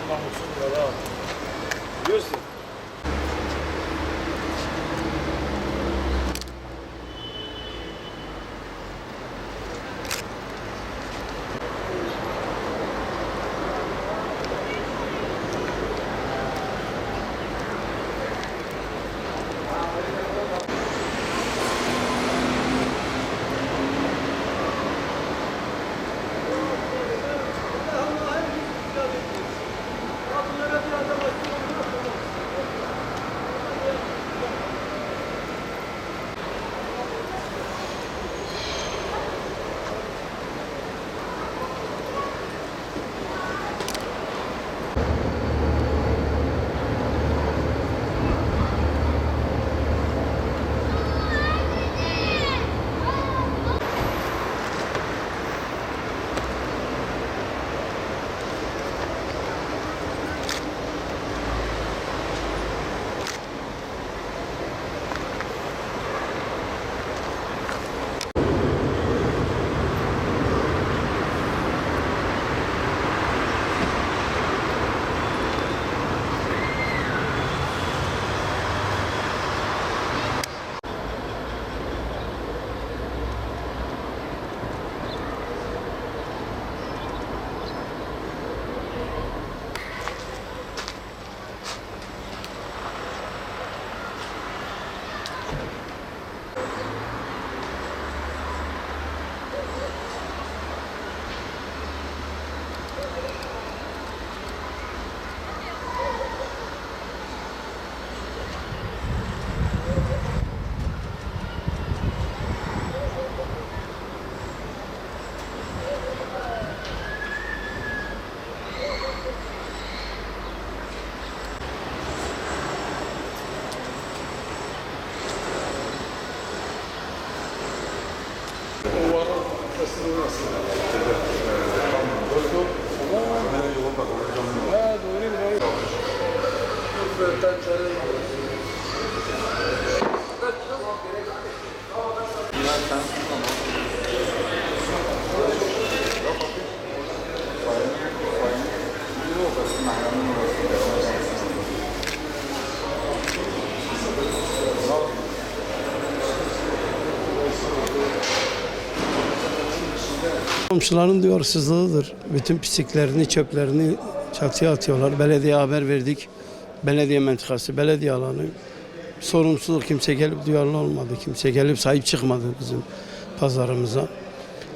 namusun var ha. Biliyorsun. Komşuların duyarsızlığıdır. Bütün pisliklerini, çöplerini çatıya atıyorlar. Belediyeye haber verdik. Belediye mentıkası, belediye alanı. Sorumsuzluk, kimse gelip duyarlı olmadı. Kimse gelip sahip çıkmadı bizim pazarımıza.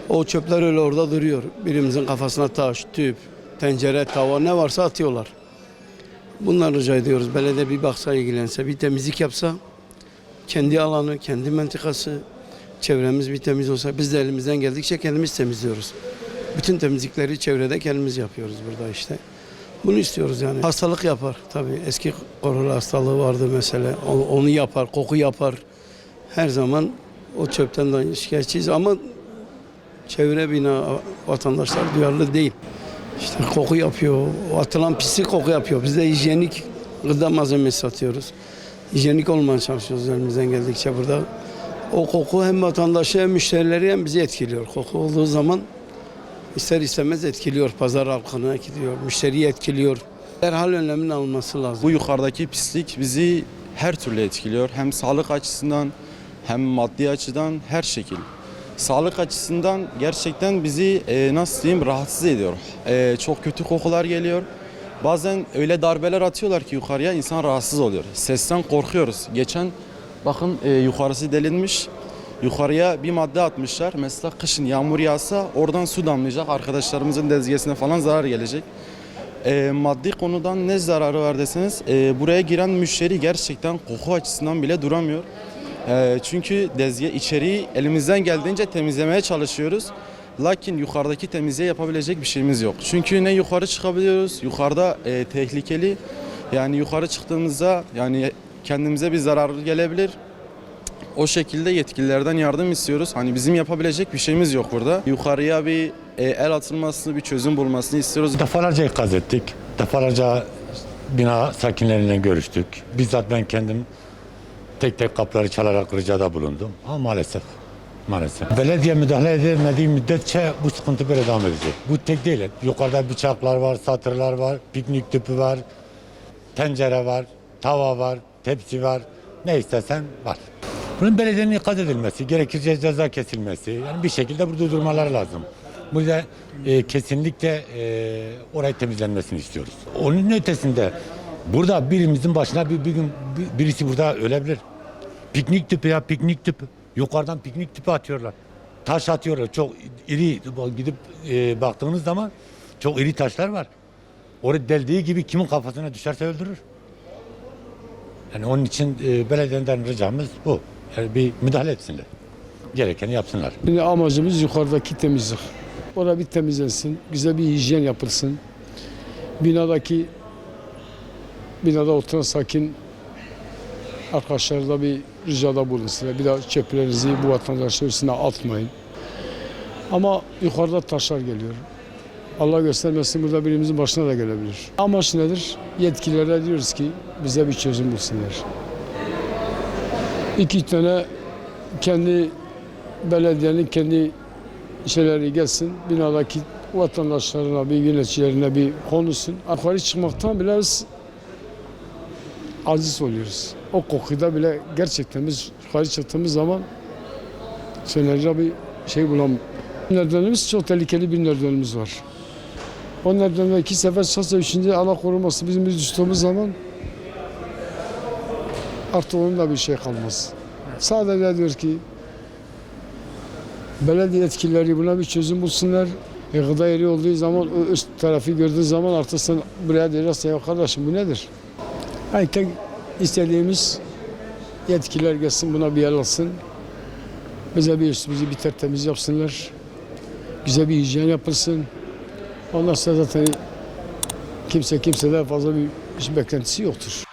O çöpler öyle orada duruyor. Birimizin kafasına taş, tüp, tencere, tava ne varsa atıyorlar. Bunları rica ediyoruz. Belediye bir baksa, ilgilense, bir temizlik yapsa, kendi alanı, kendi mentıkası, çevremiz bir temiz olsa, biz de elimizden geldikçe kendimiz temizliyoruz. Bütün temizlikleri çevrede kendimiz yapıyoruz burada işte. Bunu istiyoruz yani. Hastalık yapar tabii. Eski korona hastalığı vardı mesela. Onu yapar, koku yapar. Her zaman o çöpten de şikayetçiyiz ama çevre bina vatandaşlar duyarlı değil. İşte koku yapıyor, atılan pislik koku yapıyor. Biz de hijyenik gıda malzemesi satıyoruz. Hijyenik olmaya çalışıyoruz elimizden geldikçe burada. O koku hem vatandaşı hem müşterileri hem bizi etkiliyor. Koku olduğu zaman ister istemez etkiliyor. Pazar halkını etkiliyor, müşteriyi etkiliyor. Derhal önleminin alınması lazım. Bu yukarıdaki pislik bizi her türlü etkiliyor. Hem sağlık açısından hem maddi açıdan her şekil. Sağlık açısından gerçekten bizi nasıl diyeyim rahatsız ediyor. Çok kötü kokular geliyor. Bazen öyle darbeler atıyorlar ki yukarıya insan rahatsız oluyor. Sesten korkuyoruz. Geçen bakın yukarısı delinmiş. Yukarıya bir madde atmışlar. Mesela kışın yağmur yağsa oradan su damlayacak. Arkadaşlarımızın dezgesine falan zarar gelecek. Maddi konudan ne zararı var deseniz buraya giren müşteri gerçekten koku açısından bile duramıyor. Çünkü dezge içeriği elimizden geldiğince temizlemeye çalışıyoruz. Lakin yukarıdaki temizliği yapabilecek bir şeyimiz yok. Çünkü ne yukarı çıkabiliyoruz. Yukarıda tehlikeli. Yani yukarı çıktığımızda yani kendimize bir zarar gelebilir. O şekilde yetkililerden yardım istiyoruz. Hani bizim yapabilecek bir şeyimiz yok burada. Yukarıya bir el atılmasını, bir çözüm bulmasını istiyoruz. Defalarca ikaz ettik. Defalarca bina sakinleriyle görüştük. Bizzat ben kendim tek tek kapıları çalarak ricada bulundum. Ama maalesef maalesef. Belediye müdahale edilmediği müddetçe bu sıkıntı böyle devam edecek. Bu tek değil. Yukarıda bıçaklar var, satırlar var, piknik tüpü var, tencere var, tava var, tepsi var. Ne istersen var. Bunun belediyenin ikaz edilmesi, gerekirse ceza kesilmesi, yani bir şekilde burada durmaları lazım. Burada kesinlikle orayı temizlenmesini istiyoruz. Onun ötesinde burada birimizin başına bir gün birisi burada ölebilir. Piknik tüpü ya piknik tüpü. Yukarıdan piknik tüpü atıyorlar. Taş atıyorlar. Çok iri gidip baktığınız zaman çok iri taşlar var. Orada deldiği gibi kimin kafasına düşerse öldürür. Yani onun için belediyeden ricamız bu. Yani bir müdahale etsinler. Gerekeni yapsınlar. Şimdi amacımız yukarıdaki temizlik. Orada bir temizlensin, güzel bir hijyen yapılsın. Binada oturan sakin arkadaşlar da bir ricada bulunsunlar. Bir daha çöplerinizi bu vatandaşların üstüne atmayın. Ama yukarıda taşlar geliyor. Allah göstermesin burada birimizin başına da gelebilir. Amaç nedir? Yetkililere diyoruz ki bize bir çözüm bulsunlar. 2 tane kendi belediyenin kendi şeyleri gelsin, binadaki vatandaşlarına, bir yöneticilerine bir konuşsun. Yukarı çıkmaktan bile biz aciz oluyoruz. O kokuda bile gerçekten biz yukarı çıktığımız zaman söylenecek bir şey bulamıyoruz. Nedenimiz çok tehlikeli bir nedenimiz var. O nedenle 2 sefer şahsa 3. Allah koruması bizim düştüğümüz zaman artık onun da bir şey kalmaz. Sadece diyor ki belediye yetkilileri buna bir çözüm bulsunlar. Gıda yeri olduğu zaman o üst tarafı gördüğün zaman artık sen buraya diyeceksin ya kardeşim bu nedir? Yani tek istediğimiz yetkililer gelsin buna bir yer alsın. Bize bir üstümüzü bir tertemiz yapsınlar. Güzel bir hijyen yapılsın. Ondan sonra zaten kimseden fazla bir beklentisi yoktur.